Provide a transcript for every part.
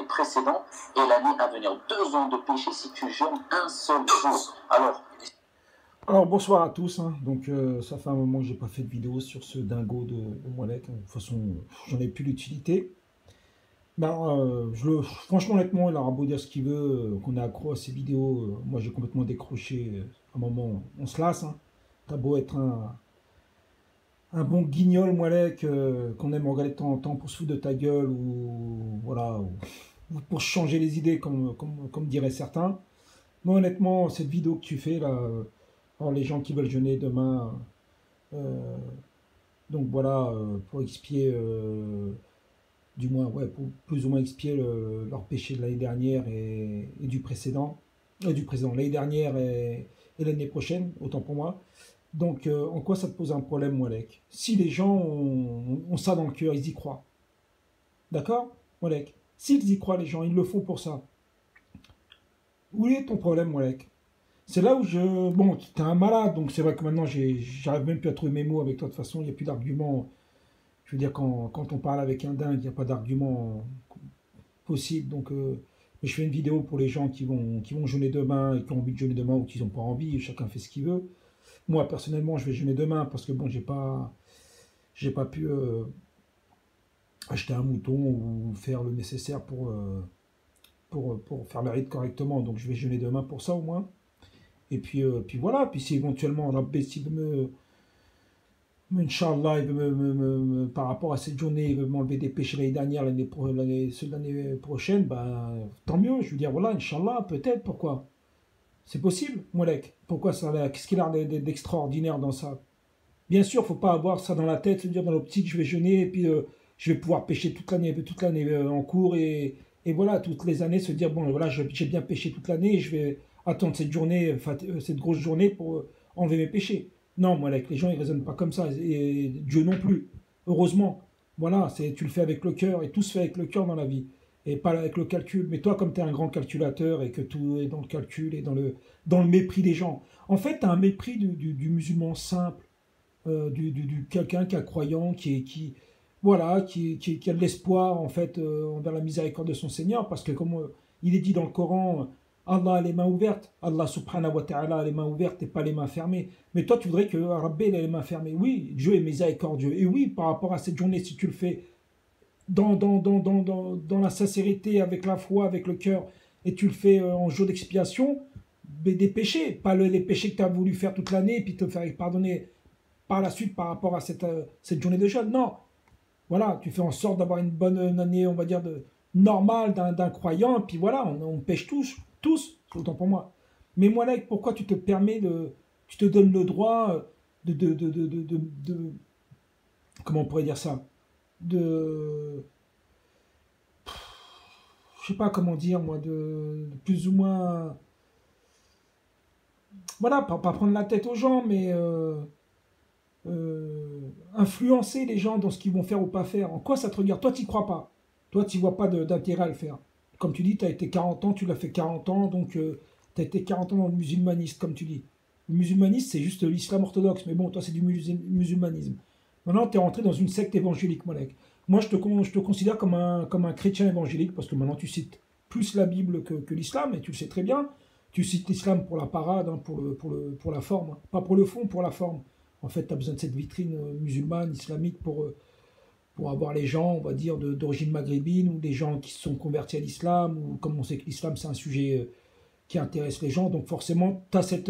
précédente et l'année à venir. 2 ans de péché si tu jeûnes un seul jour. Alors bonsoir à tous, hein. Donc ça fait un moment que j'ai pas fait de vidéo sur ce dingo de Moalek. De toute façon, j'en ai plus d'utilité. Ben, franchement, honnêtement, il aura beau dire ce qu'il veut, qu'on est accro à ces vidéos. Moi, j'ai complètement décroché. À un moment, on se lasse, hein. T'as beau être un bon guignol, Moalek, qu'on aime regarder de temps en temps pour se foutre de ta gueule ou voilà, ou pour changer les idées, comme diraient certains. Moi, honnêtement, cette vidéo que tu fais là, alors les gens qui veulent jeûner demain, euh, donc voilà, pour expier, du moins, ouais, pour plus ou moins expier leur péché de l'année dernière et du précédent, l'année dernière et l'année prochaine, autant pour moi. Donc, en quoi ça te pose un problème, Moalek? Si les gens ont ça dans le cœur, ils y croient. D'accord, Moalek? S'ils y croient, les gens, ils le font pour ça. Où est ton problème, Moalek? C'est là où je... Bon, t'es un malade, donc c'est vrai que maintenant, j'arrive même plus à trouver mes mots avec toi. De toute façon, il n'y a plus d'arguments. Je veux dire, quand on parle avec un dingue, il n'y a pas d'argument possible. Donc, mais je fais une vidéo pour les gens qui vont jeûner demain et qui ont envie de jeûner demain ou qui n'ont pas envie. Chacun fait ce qu'il veut. Moi, personnellement, je vais jeûner demain parce que, bon, j'ai pas pu acheter un mouton ou faire le nécessaire pour faire le rite correctement. Donc, je vais jeûner demain pour ça, au moins. Et puis voilà, puis si éventuellement Rabbi s'il veut Inch'Allah, il veut par rapport à cette journée, il veut m'enlever des péchés l'année dernière, ceux de l'année prochaine, ben tant mieux, je veux dire, voilà, Inch'Allah, peut-être, pourquoi? C'est possible, Molek. Pourquoi ça, qu'est-ce qu'il a d'extraordinaire dans ça? Bien sûr, faut pas avoir ça dans la tête, se dire dans l'optique, je vais jeûner, et puis je vais pouvoir pécher toute l'année en cours, et voilà, toutes les années, se dire, bon, voilà, j'ai bien péché toute l'année, et je vais attendre cette journée, cette grosse journée pour enlever mes péchés. Non, moi, les gens, ils raisonnent pas comme ça, et Dieu non plus. Heureusement, voilà, tu le fais avec le cœur, et tout se fait avec le cœur dans la vie, et pas avec le calcul. Mais toi, comme tu es un grand calculateur, et que tout est dans le calcul, et dans le mépris des gens, en fait, tu as un mépris du musulman simple, du quelqu'un qui est croyant, voilà, qui a de l'espoir, en fait, envers la miséricorde de son Seigneur, parce que comme il est dit dans le Coran, Allah a les mains ouvertes, Allah subhanahu wa ta'ala a les mains ouvertes et pas les mains fermées. Mais toi, tu voudrais que Rabbi ait les mains fermées. Oui, Dieu est miséricordieux. Et oui, par rapport à cette journée, si tu le fais dans la sincérité, avec la foi, avec le cœur, et tu le fais en jour d'expiation, des péchés, pas les péchés que tu as voulu faire toute l'année, et puis te faire pardonner par la suite par rapport à cette journée de jeûne. Non, voilà, tu fais en sorte d'avoir une bonne année, on va dire, normale d'un croyant, et puis voilà, on pêche tous, autant pour moi. Mais moi, là, pourquoi tu te donnes le droit comment on pourrait dire ça, je sais pas comment dire, moi, de plus ou moins, voilà, pas prendre la tête aux gens, mais influencer les gens dans ce qu'ils vont faire ou pas faire. En quoi ça te regarde? Toi, tu n'y crois pas. Toi, tu vois pas d'intérêt à le faire. Comme tu dis, tu as été 40 ans, tu l'as fait 40 ans, donc tu as été 40 ans dans le musulmanisme, comme tu dis. Le musulmanisme, c'est juste l'islam orthodoxe, mais bon, toi, c'est du musulmanisme. Maintenant, tu es rentré dans une secte évangélique, Malek. Moi, je te considère comme un chrétien évangélique, parce que maintenant, tu cites plus la Bible que l'islam, et tu le sais très bien. Tu cites l'islam pour la parade, hein, pour la forme. Hein. Pas pour le fond, pour la forme. En fait, tu as besoin de cette vitrine musulmane, islamique, pour avoir les gens, on va dire, d'origine maghrébine, ou des gens qui se sont convertis à l'islam, ou comme on sait que l'islam, c'est un sujet qui intéresse les gens, donc forcément, tu as cette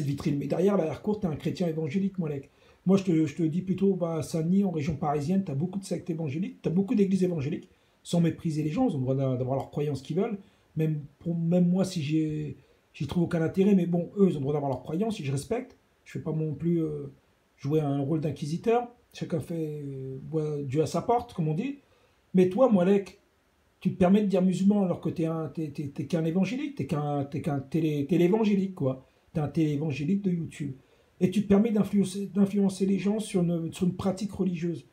vitrine. Mais derrière, l'arrière-cour, tu es un chrétien évangélique, Molek. Moi, je te dis plutôt, à Saint-Denis, en région parisienne, tu as beaucoup de sectes évangéliques, tu as beaucoup d'églises évangéliques, sans mépriser les gens, ils ont le droit d'avoir leurs croyances qu'ils veulent, même moi, si j'y trouve aucun intérêt, mais bon, eux, ils ont le droit d'avoir leurs croyances, si je respecte. Je ne fais pas non plus jouer un rôle d'inquisiteur. Chacun fait Dieu à sa porte, comme on dit. Mais toi, Moalek, tu te permets de dire musulman alors que t'es qu'un évangélique, t'es qu'un télévangélique, quoi. T'es un télévangélique de YouTube. Et tu te permets d'influencer les gens sur une pratique religieuse.